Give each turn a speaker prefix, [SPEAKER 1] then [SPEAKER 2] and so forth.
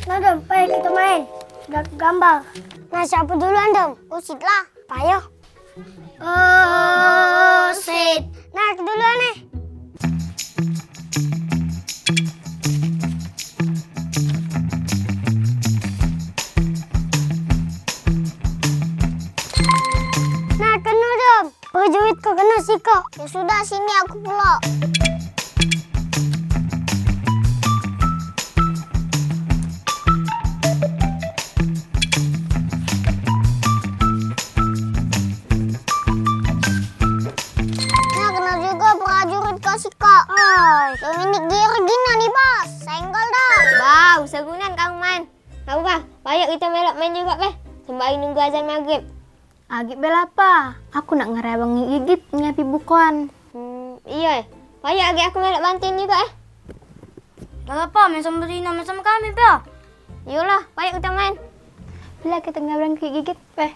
[SPEAKER 1] Nah, Dom, ayo kita main. Udah gambar. Nah, siapa duluan, Dom? Usit lah. Payo. Usit. Nah, aku duluan nih. Nah, kena, Dom. Prajurit kok kena sih kok. Ya sudah, sini aku pula. Dominik Gina nih bos, senggol dong.
[SPEAKER 2] Wow, segunan kamu main. Tahu bah, payah kita melok main juga beh. Sembari nunggu azan maghrib.
[SPEAKER 3] Agik bela apa? Aku nak ngerai abang gigit nyapi bukuan.
[SPEAKER 2] Iya, payah agak aku melok bantuin juga
[SPEAKER 1] Gak apa, main sama Dina, main sama kami, Bel.
[SPEAKER 2] Yolah, payah kita main.
[SPEAKER 3] Bila kita ngerai gigit beh.